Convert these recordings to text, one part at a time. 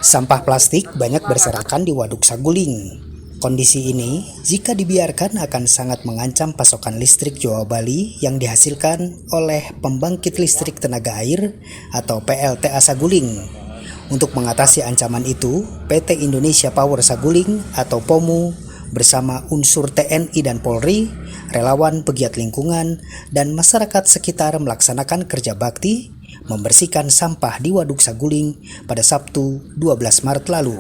Sampah plastik banyak berserakan di Waduk Saguling. Kondisi ini, jika dibiarkan akan sangat mengancam pasokan listrik Jawa Bali yang dihasilkan oleh pembangkit listrik tenaga air atau PLTA Saguling. Untuk mengatasi ancaman itu, PT Indonesia Power Saguling atau POMU bersama unsur TNI dan Polri, relawan pegiat lingkungan, dan masyarakat sekitar melaksanakan kerja bakti membersihkan sampah di Waduk Saguling pada Sabtu 12 Maret lalu.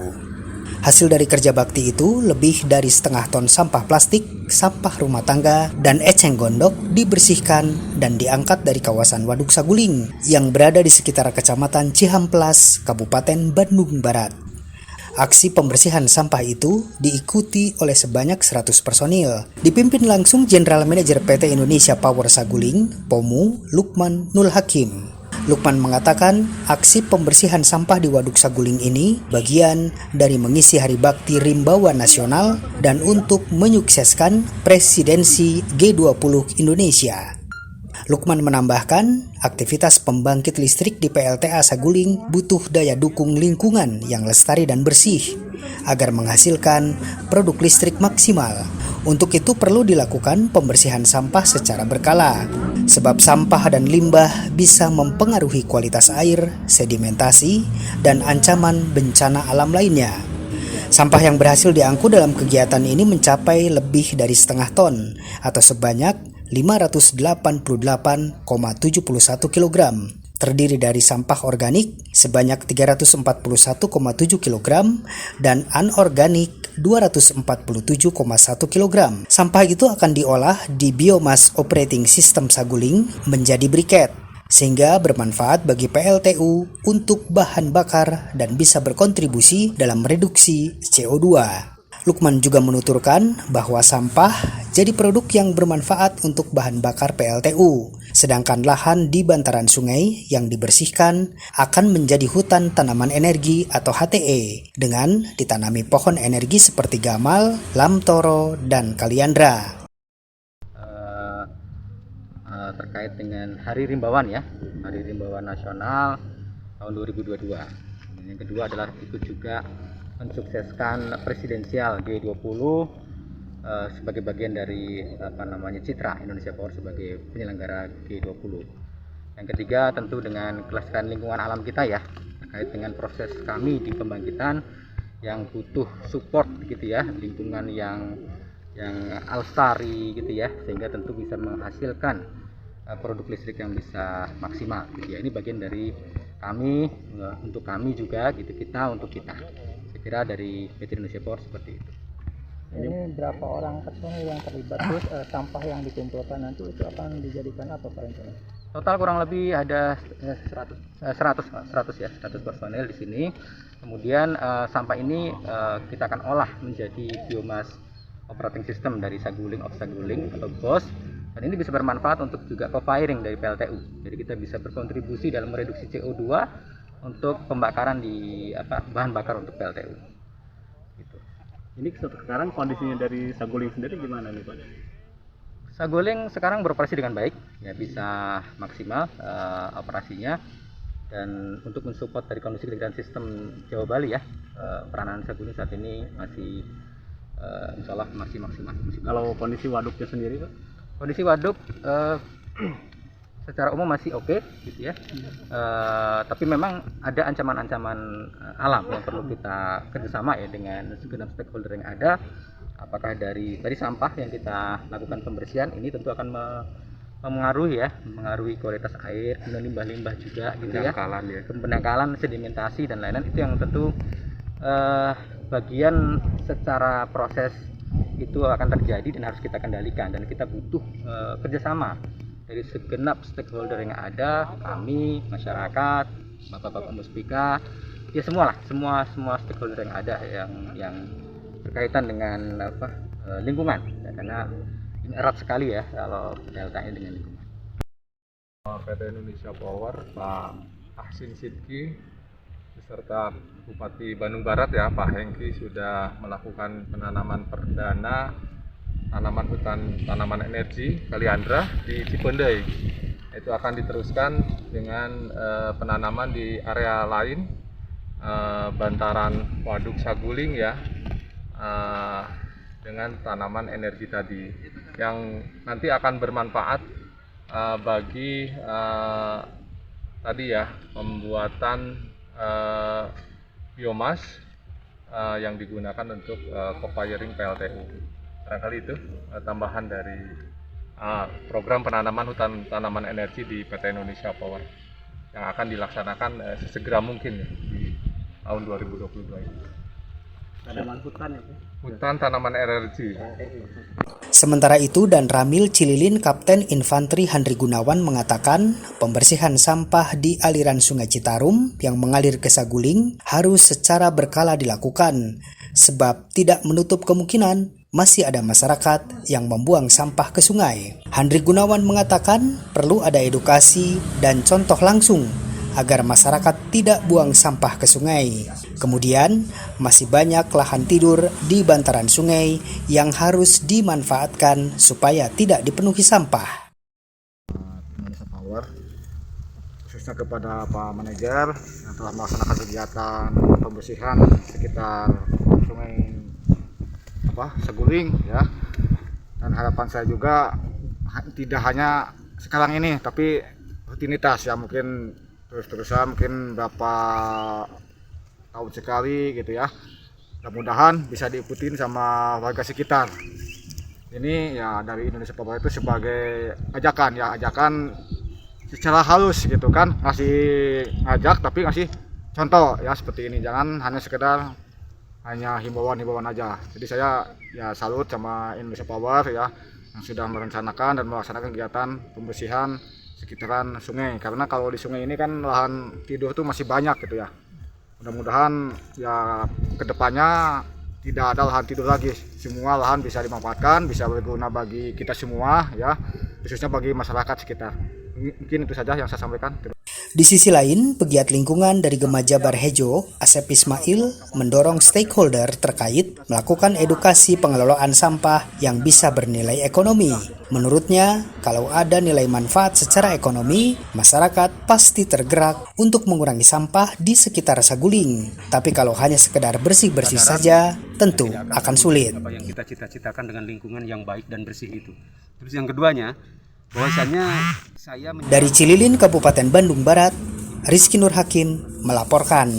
Hasil dari kerja bakti itu lebih dari setengah ton sampah plastik, sampah rumah tangga, dan eceng gondok dibersihkan dan diangkat dari kawasan Waduk Saguling yang berada di sekitar Kecamatan Cihamplas, Kabupaten Bandung Barat. Aksi pembersihan sampah itu diikuti oleh sebanyak 100 personil, dipimpin langsung General Manager PT Indonesia Power Saguling, POMU, Lukman Nul Hakim. Lukman mengatakan aksi pembersihan sampah di Waduk Saguling ini bagian dari mengisi Hari Bakti Rimbawa Nasional dan untuk menyukseskan presidensi G20 Indonesia. Lukman menambahkan, aktivitas pembangkit listrik di PLTA Saguling butuh daya dukung lingkungan yang lestari dan bersih agar menghasilkan produk listrik maksimal. Untuk itu perlu dilakukan pembersihan sampah secara berkala, sebab sampah dan limbah bisa mempengaruhi kualitas air, sedimentasi, dan ancaman bencana alam lainnya. Sampah yang berhasil diangkut dalam kegiatan ini mencapai lebih dari setengah ton atau sebanyak 588,71 kg. Terdiri dari sampah organik sebanyak 341,7 kg dan anorganik 247,1 kg. Sampah itu akan diolah di Biomass Operating System Saguling menjadi briket, sehingga bermanfaat bagi PLTU untuk bahan bakar dan bisa berkontribusi dalam reduksi CO2. Lukman juga menuturkan bahwa sampah jadi produk yang bermanfaat untuk bahan bakar PLTU, sedangkan lahan di bantaran sungai yang dibersihkan akan menjadi hutan tanaman energi atau HTE dengan ditanami pohon energi seperti gamal, lamtoro, dan kaliandra. Terkait dengan Hari Rimbawan ya, Hari Rimbawan Nasional tahun 2022. Yang kedua adalah ikut juga mensukseskan presidensial G20 sebagai bagian dari citra Indonesia Power sebagai penyelenggara G20. Yang ketiga tentu dengan kelestarian lingkungan alam kita ya, terkait dengan proses kami di pembangkitan yang butuh support gitu ya, lingkungan yang alstari gitu ya, sehingga tentu bisa menghasilkan produk listrik yang bisa maksimal gitu ya. Ini bagian dari kami, untuk kami juga gitu, kita untuk kita. Saya kira dari PT Indonesia Power seperti itu. Ini berapa orang personil yang terlibat, terus sampah yang dikumpulkan nanti itu akan dijadikan apa Pak rencana? Total kurang lebih ada 100 personil di sini. Kemudian sampah ini kita akan olah menjadi biomass operating system dari Saguling atau BOS. Dan ini bisa bermanfaat untuk juga co-firing dari PLTU. Jadi kita bisa berkontribusi dalam mereduksi CO2 untuk pembakaran di bahan bakar untuk PLTU. Gitu. Ini sekarang kondisinya dari Saguling sendiri gimana nih Pak? Saguling sekarang beroperasi dengan baik, ya bisa maksimal operasinya. Dan untuk mensupport dari kondisi ketegangan sistem Jawa Bali ya, peranan Saguling saat ini masih insya Allah masih maksimal. Kalau kondisi waduknya sendiri Pak? Kondisi waduk secara umum masih oke, gitu ya. Tapi memang ada ancaman-ancaman alam yang perlu kita kerjasama ya dengan segenap stakeholder yang ada. Apakah dari sampah yang kita lakukan pembersihan ini tentu akan mengaruhi kualitas air, kemudian limbah-limbah juga, gitu ya. Pendangkalan, sedimentasi dan lain-lain itu yang tentu bagian secara proses itu akan terjadi dan harus kita kendalikan, dan kita butuh kerjasama dari segenap stakeholder yang ada, kami, masyarakat, bapak-bapak muspika, ya semua stakeholder yang ada yang berkaitan dengan lingkungan, ya, karena ini erat sekali ya kalau deltanya dengan lingkungan. PT Indonesia Power Pak Ahsin Sidki beserta Bupati Bandung Barat ya Pak Hengki sudah melakukan penanaman perdana tanaman hutan tanaman energi kaliandra di Cipendei Itu akan diteruskan dengan penanaman di area lain, bantaran Waduk Saguling ya, dengan tanaman energi tadi yang nanti akan bermanfaat bagi tadi ya, pembuatan biomas yang digunakan untuk co-firing PLTU. Barangkali itu tambahan dari program penanaman hutan tanaman energi di PT Indonesia Power yang akan dilaksanakan sesegera mungkin ya, di tahun 2022 ini. Tanaman hutan itu. Hutan tanaman energi. Sementara itu, Dan Ramil Cililin Kapten Infanteri Handri Gunawan mengatakan pembersihan sampah di aliran Sungai Citarum yang mengalir ke Saguling harus secara berkala dilakukan, sebab tidak menutup kemungkinan masih ada masyarakat yang membuang sampah ke sungai. Handri Gunawan mengatakan perlu ada edukasi dan contoh langsung agar masyarakat tidak buang sampah ke sungai. Kemudian, masih banyak lahan tidur di bantaran sungai yang harus dimanfaatkan supaya tidak dipenuhi sampah. Indonesia Power, khususnya kepada Pak Manajer yang telah melaksanakan kegiatan pembersihan sekitar sungai Saguling ya. Dan harapan saya juga tidak hanya sekarang ini, tapi rutinitas ya, mungkin terus-terusan, mungkin berapa tahun sekali gitu ya. Mudah-mudahan bisa diikutin sama warga sekitar. Ini ya dari Indonesia Power itu sebagai ajakan secara halus gitu kan, ngasih ngajak tapi ngasih contoh ya, seperti ini. Jangan hanya sekedar hanya himbauan aja. Jadi saya ya salut sama Indonesia Power ya, yang sudah merencanakan dan melaksanakan kegiatan pembersihan sekitaran sungai, karena kalau di sungai ini kan lahan tidur tuh masih banyak gitu ya. Mudah-mudahan ya kedepannya tidak ada lahan tidur lagi, semua lahan bisa dimanfaatkan, bisa berguna bagi kita semua ya, khususnya bagi masyarakat sekitar. Mungkin itu saja yang saya sampaikan. Di sisi lain, pegiat lingkungan dari Gema Jabar Hejo, Asep Ismail, mendorong stakeholder terkait melakukan edukasi pengelolaan sampah yang bisa bernilai ekonomi. Menurutnya, kalau ada nilai manfaat secara ekonomi, masyarakat pasti tergerak untuk mengurangi sampah di sekitar Saguling. Tapi kalau hanya sekedar bersih-bersih saja, tentu akan sulit. Apa yang kita cita-citakan dengan lingkungan yang baik dan bersih itu. Terus yang keduanya, bahwasannya saya Dari Cililin, Kabupaten Bandung Barat, Rizky Nur Hakim melaporkan.